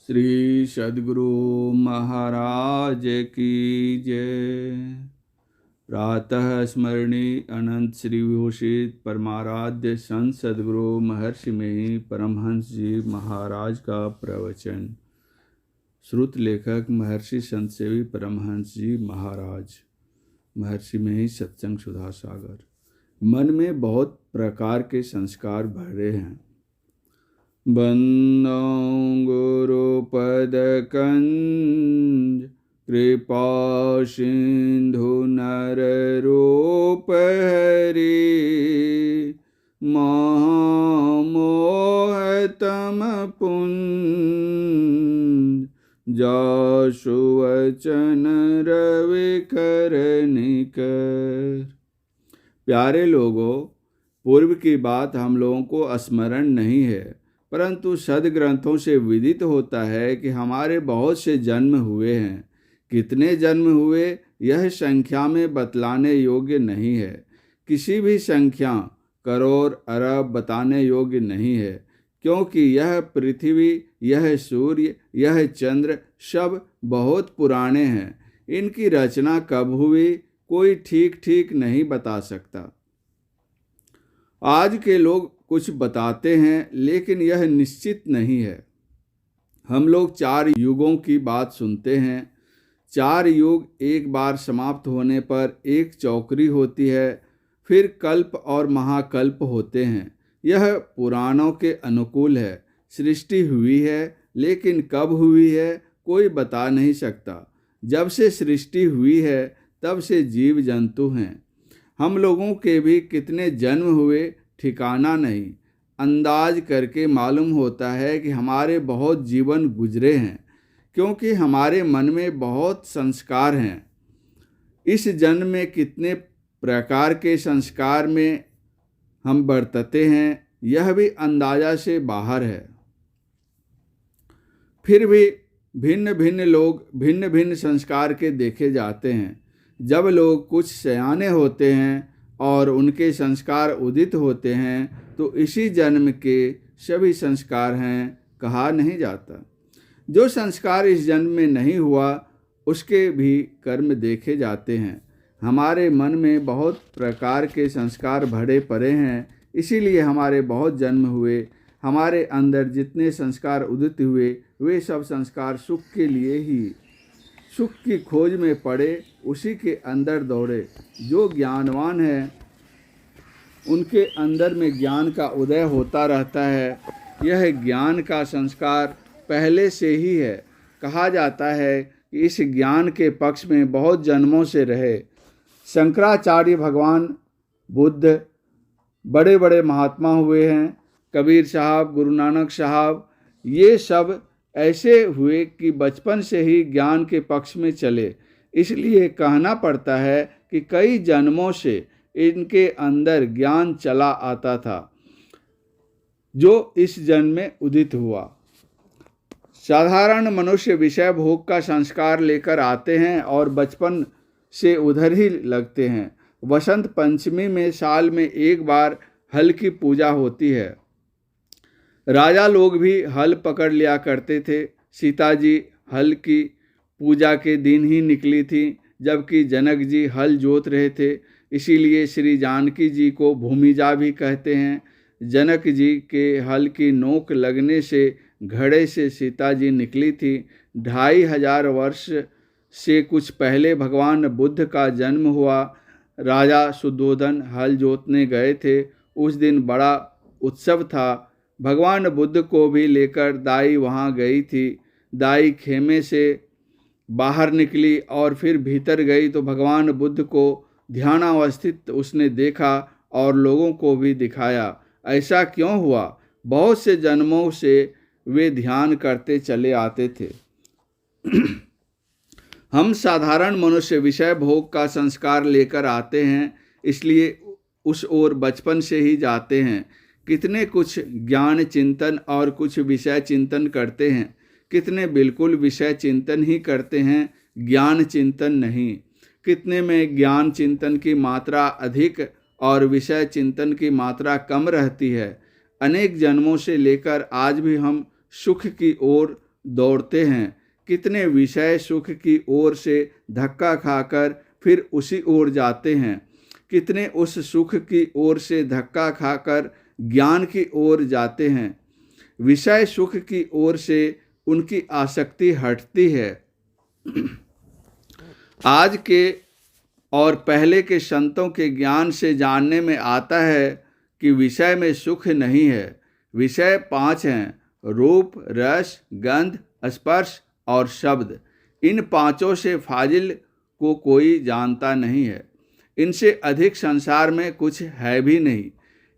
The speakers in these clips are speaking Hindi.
श्री सद्गुरु महाराज की जय। प्रातः स्मरणीय अनंत श्री विभूषित परमाराध्य संत सद्गुरु महर्षि में परमहंस जी महाराज का प्रवचन। श्रुत लेखक महर्षि संत सेवी परमहंस जी महाराज। महर्षि में ही सत्संग सुधा सागर। मन में बहुत प्रकार के संस्कार भरे हैं। बंदो गुरु पद कंज कृपा सिंधु नर रूप हरि महामोह तम पुंज जासु वचन रवि कर निकर। प्यारे लोगों, पूर्व की बात हम लोगों को स्मरण नहीं है, परंतु सदग्रंथों से विदित होता है कि हमारे बहुत से जन्म हुए हैं। कितने जन्म हुए यह संख्या में बतलाने योग्य नहीं है। किसी भी संख्या करोड़ अरब बताने योग्य नहीं है, क्योंकि यह पृथ्वी, यह सूर्य, यह चंद्र सब बहुत पुराने हैं। इनकी रचना कब हुई कोई ठीक नहीं बता सकता। आज के लोग कुछ बताते हैं, लेकिन यह निश्चित नहीं है। हम लोग 4 युगों की बात सुनते हैं। 4 युग एक बार समाप्त होने पर एक चौकरी होती है, फिर कल्प और महाकल्प होते हैं। यह पुराणों के अनुकूल है। सृष्टि हुई है, लेकिन कब हुई है कोई बता नहीं सकता। जब से सृष्टि हुई है तब से जीव जंतु हैं। हम लोगों के भी कितने जन्म हुए ठिकाना नहीं। अंदाज करके मालूम होता है कि हमारे बहुत जीवन गुजरे हैं, क्योंकि हमारे मन में बहुत संस्कार हैं। इस जन्म में कितने प्रकार के संस्कार में हम बरतते हैं यह भी अंदाजा से बाहर है। फिर भी भिन्न भिन्न लोग भिन्न भिन्न संस्कार के देखे जाते हैं। जब लोग कुछ सयाने होते हैं और उनके संस्कार उदित होते हैं तो इसी जन्म के सभी संस्कार हैं कहा नहीं जाता। जो संस्कार इस जन्म में नहीं हुआ उसके भी कर्म देखे जाते हैं। हमारे मन में बहुत प्रकार के संस्कार भरे पड़े हैं, इसीलिए हमारे बहुत जन्म हुए। हमारे अंदर जितने संस्कार उदित हुए वे सब संस्कार सुख के लिए ही, सुख की खोज में पड़े, उसी के अंदर दौड़े। जो ज्ञानवान है उनके अंदर में ज्ञान का उदय होता रहता है। यह ज्ञान का संस्कार पहले से ही है। कहा जाता है कि इस ज्ञान के पक्ष में बहुत जन्मों से रहे। शंकराचार्य भगवान बुद्ध बड़े बड़े महात्मा हुए हैं। कबीर साहब, गुरु नानक साहब, ये सब ऐसे हुए कि बचपन से ही ज्ञान के पक्ष में चले। इसलिए कहना पड़ता है कि कई जन्मों से इनके अंदर ज्ञान चला आता था, जो इस जन्म में उदित हुआ। साधारण मनुष्य विषय भोग का संस्कार लेकर आते हैं और बचपन से उधर ही लगते हैं। वसंत पंचमी में साल में एक बार हल की पूजा होती है। राजा लोग भी हल पकड़ लिया करते थे। सीता जी हल की पूजा के दिन ही निकली थी, जबकि जनक जी हल जोत रहे थे। इसीलिए श्री जानकी जी को भूमिजा भी कहते हैं। जनक जी के हल की नोक लगने से घड़े से सीता जी निकली थी। 2500 वर्ष से कुछ पहले भगवान बुद्ध का जन्म हुआ। राजा सुद्धोधन हल जोतने गए थे। उस दिन बड़ा उत्सव था। भगवान बुद्ध को भी लेकर दाई वहाँ गई थी। दाई खेमे से बाहर निकली और फिर भीतर गई तो भगवान बुद्ध को ध्यानावस्थित उसने देखा और लोगों को भी दिखाया। ऐसा क्यों हुआ? बहुत से जन्मों से वे ध्यान करते चले आते थे। हम साधारण मनुष्य विषय भोग का संस्कार लेकर आते हैं, इसलिए उस ओर बचपन से ही जाते हैं। कितने कुछ ज्ञान चिंतन और कुछ विषय चिंतन करते हैं। कितने बिल्कुल विषय चिंतन ही करते हैं, ज्ञान चिंतन नहीं। कितने में ज्ञान चिंतन की मात्रा अधिक और विषय चिंतन की मात्रा कम रहती है। अनेक जन्मों से लेकर आज भी हम सुख की ओर दौड़ते हैं, कितने विषय सुख की ओर से धक्का खाकर फिर उसी ओर जाते हैं, कितने उस सुख की ओर से धक्का खाकर ज्ञान की ओर जाते हैं। विषय सुख की ओर से उनकी आसक्ति हटती है। आज के और पहले के संतों के ज्ञान से जानने में आता है कि विषय में सुख नहीं है। विषय 5 हैं: रूप, रस, गंध, स्पर्श और शब्द। इन पांचों से फाजिल को कोई जानता नहीं है। इनसे अधिक संसार में कुछ है भी नहीं।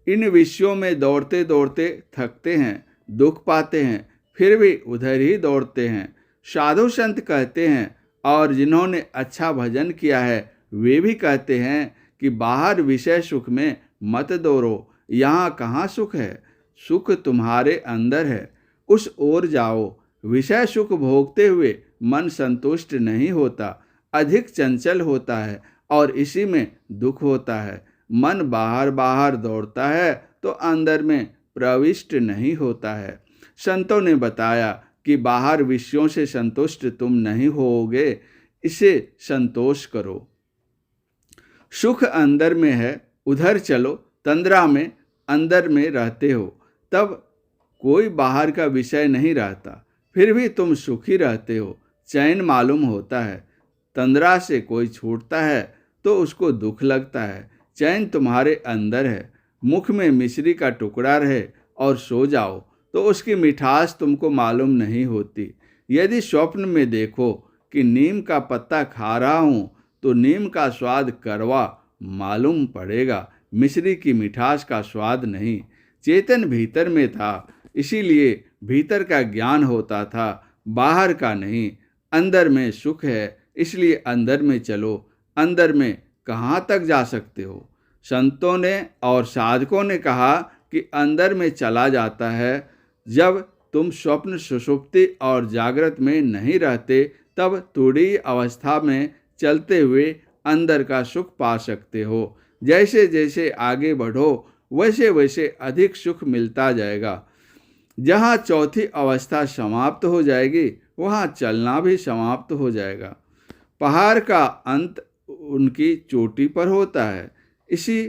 इन विषयों में दौड़ते दौड़ते थकते हैं, दुख पाते हैं, फिर भी उधर ही दौड़ते हैं। साधु संत कहते हैं और जिन्होंने अच्छा भजन किया है वे भी कहते हैं कि बाहर विषय सुख में मत दौड़ो, यहाँ कहाँ सुख है, सुख तुम्हारे अंदर है, उस ओर जाओ। विषय सुख भोगते हुए मन संतुष्ट नहीं होता, अधिक चंचल होता है और इसी में दुख होता है। मन बाहर बाहर दौड़ता है तो अंदर में प्रविष्ट नहीं होता है। संतों ने बताया कि बाहर विषयों से संतुष्ट तुम नहीं होगे, इसे संतोष करो। सुख अंदर में है, उधर चलो। तंद्रा में अंदर में रहते हो, तब कोई बाहर का विषय नहीं रहता, फिर भी तुम सुखी रहते हो, चैन मालूम होता है। तंद्रा से कोई छूटता है तो उसको दुख लगता है। चैन तुम्हारे अंदर है। मुख में मिश्री का टुकड़ा रहे और सो जाओ तो उसकी मिठास तुमको मालूम नहीं होती। यदि स्वप्न में देखो कि नीम का पत्ता खा रहा हूँ तो नीम का स्वाद कड़वा मालूम पड़ेगा, मिश्री की मिठास का स्वाद नहीं। चेतन भीतर में था, इसीलिए भीतर का ज्ञान होता था, बाहर का नहीं। अंदर में सुख है, इसलिए अंदर में चलो। अंदर में कहाँ तक जा सकते हो? संतों ने और साधकों ने कहा कि अंदर में चला जाता है। जब तुम स्वप्न, सुषुप्ति और जागृत में नहीं रहते, तब तुरीय अवस्था में चलते हुए अंदर का सुख पा सकते हो। जैसे जैसे आगे बढ़ो वैसे वैसे अधिक सुख मिलता जाएगा। जहाँ चौथी अवस्था समाप्त हो जाएगी वहाँ चलना भी समाप्त हो जाएगा। पहाड़ का अंत उनकी चोटी पर होता है, इसी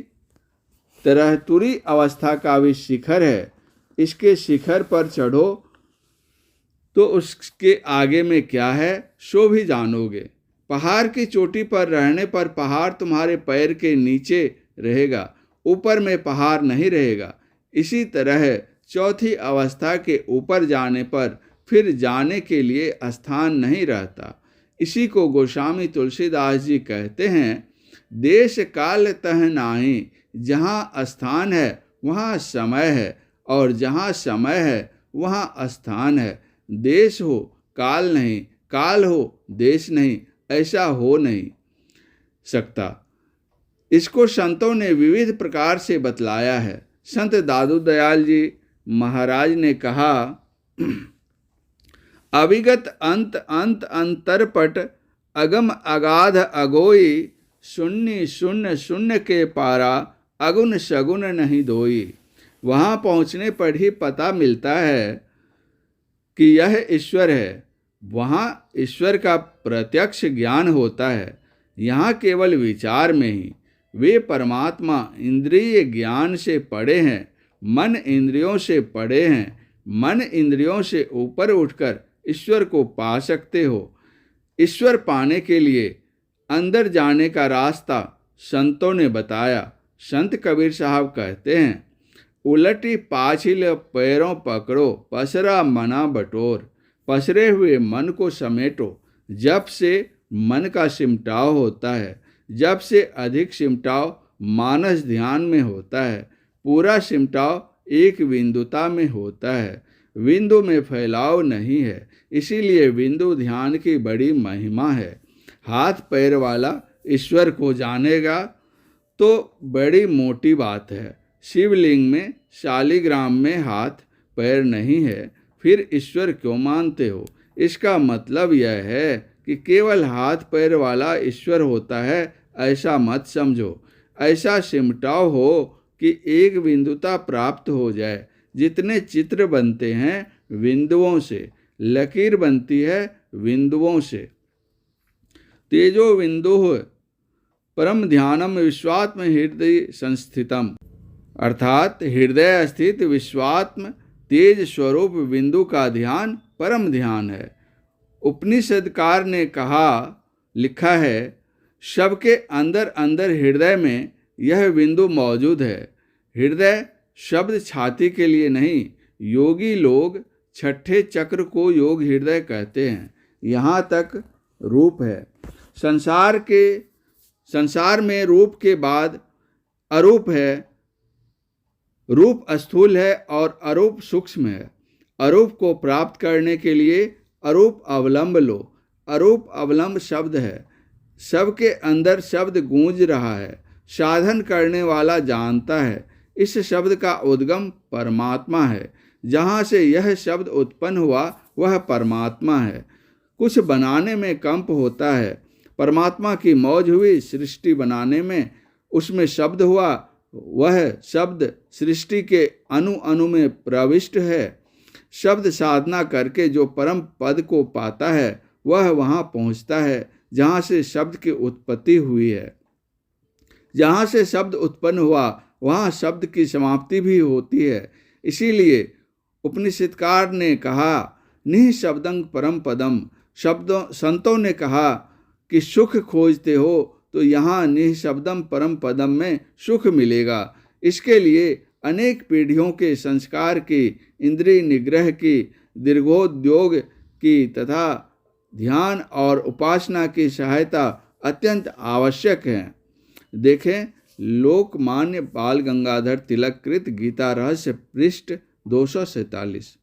तरह तुरीय अवस्था का भी शिखर है। इसके शिखर पर चढ़ो तो उसके आगे में क्या है सो भी जानोगे। पहाड़ की चोटी पर रहने पर पहाड़ तुम्हारे पैर के नीचे रहेगा, ऊपर में पहाड़ नहीं रहेगा। इसी तरह चौथी अवस्था के ऊपर जाने पर फिर जाने के लिए स्थान नहीं रहता। इसी को गोस्वामी तुलसीदास जी कहते हैं, देश काल तह नाही, जहाँ स्थान है वहाँ समय है और जहाँ समय है वहाँ स्थान है। देश हो काल नहीं, काल हो देश नहीं, ऐसा हो नहीं सकता। इसको संतों ने विविध प्रकार से बतलाया है। संत दादू दयाल जी महाराज ने कहा, अविगत अंत अंत अंतरपट, अगम अगाध अगोई, शून्य शून्य शून्य के पारा, अगुन सगुन नहीं दोई। वहाँ पहुँचने पर ही पता मिलता है कि यह ईश्वर है। वहाँ ईश्वर का प्रत्यक्ष ज्ञान होता है। यहाँ केवल विचार में ही वे परमात्मा इंद्रिय ज्ञान से पड़े हैं, मन इंद्रियों से पड़े हैं। मन इंद्रियों से ऊपर उठकर ईश्वर को पा सकते हो। ईश्वर पाने के लिए अंदर जाने का रास्ता संतों ने बताया। संत कबीर साहब कहते हैं, उलटी पाछिल पैरों पकड़ो, पसरा मना बटोर। पसरे हुए मन को समेटो। जब से मन का सिमटाव होता है, जब से अधिक सिमटाव मानस ध्यान में होता है। पूरा सिमटाव एक बिंदुता में होता है, बिंदु में फैलाव नहीं है। इसीलिए बिंदु ध्यान की बड़ी महिमा है। हाथ पैर वाला ईश्वर को जानेगा तो बड़ी मोटी बात है। शिवलिंग में शालिग्राम में हाथ पैर नहीं है, फिर ईश्वर क्यों मानते हो? इसका मतलब यह है कि केवल हाथ पैर वाला ईश्वर होता है, ऐसा मत समझो। ऐसा सिमटाव हो कि एक बिंदुता प्राप्त हो जाए। जितने चित्र बनते हैं बिंदुओं से, लकीर बनती है बिंदुओं से। तेजो बिंदु परम ध्यानम विश्वात्म हृदय संस्थितम, अर्थात हृदय स्थित विश्वात्म तेज स्वरूप बिंदु का ध्यान परम ध्यान है। उपनिषदकार ने लिखा है, सबके अंदर अंदर हृदय में यह बिंदु मौजूद है। हृदय शब्द छाती के लिए नहीं, योगी लोग छठे चक्र को योग हृदय कहते हैं। यहाँ तक रूप है। संसार में रूप के बाद अरूप है। रूप स्थूल है और अरूप सूक्ष्म है। अरूप को प्राप्त करने के लिए अरूप अवलंब लो। अरूप अवलंब शब्द है। सबके अंदर शब्द गूंज रहा है। साधन करने वाला जानता है इस शब्द का उद्गम परमात्मा है। जहाँ से यह शब्द उत्पन्न हुआ वह परमात्मा है। कुछ बनाने में कंप होता है, परमात्मा की मौज हुई सृष्टि बनाने में। उसमें शब्द हुआ, वह शब्द सृष्टि के अणु अणु में प्रविष्ट है। शब्द साधना करके जो परम पद को पाता है वह वहाँ पहुँचता है जहाँ से शब्द की उत्पत्ति हुई है। जहाँ से शब्द उत्पन्न हुआ वहाँ शब्द की समाप्ति भी होती है। इसीलिए उपनिषदकार ने कहा, निःशब्दं परम पदम। संतों ने कहा कि सुख खोजते हो तो यहाँ निःशब्दं परम पदम में सुख मिलेगा। इसके लिए अनेक पीढ़ियों के संस्कार की, इंद्रिय निग्रह की, दीर्घोद्योग की तथा ध्यान और उपासना की सहायता अत्यंत आवश्यक है। देखें, लोकमान्य बाल गंगाधर तिलक कृत गीता रहस्य पृष्ठ 247।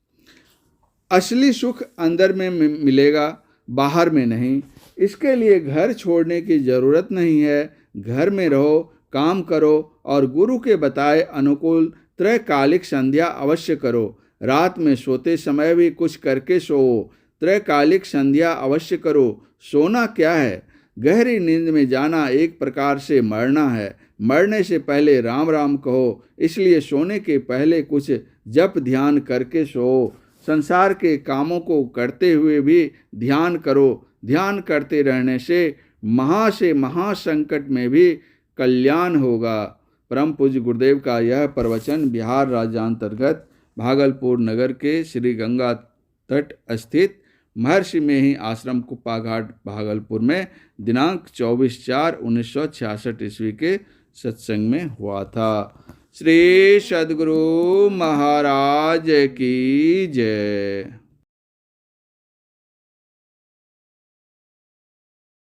असली सुख अंदर में मिलेगा, बाहर में नहीं। इसके लिए घर छोड़ने की जरूरत नहीं है। घर में रहो, काम करो और गुरु के बताए अनुकूल त्रैकालिक संध्या अवश्य करो। रात में सोते समय भी कुछ करके सोओ। त्रैकालिक संध्या अवश्य करो। सोना क्या है? गहरी नींद में जाना एक प्रकार से मरना है। मरने से पहले राम राम कहो। इसलिए सोने के पहले कुछ जप ध्यान करके सो। संसार के कामों को करते हुए भी ध्यान करो। ध्यान करते रहने से महासंकट में भी कल्याण होगा। परम पूज्य गुरुदेव का यह प्रवचन बिहार राज्यांतर्गत भागलपुर नगर के श्री गंगा तट स्थित महर्षि में ही आश्रम कुप्पा घाट भागलपुर में दिनांक 24/4/1966 ईस्वी के सत्संग में हुआ था। श्री सद्गुरु महाराज की जय।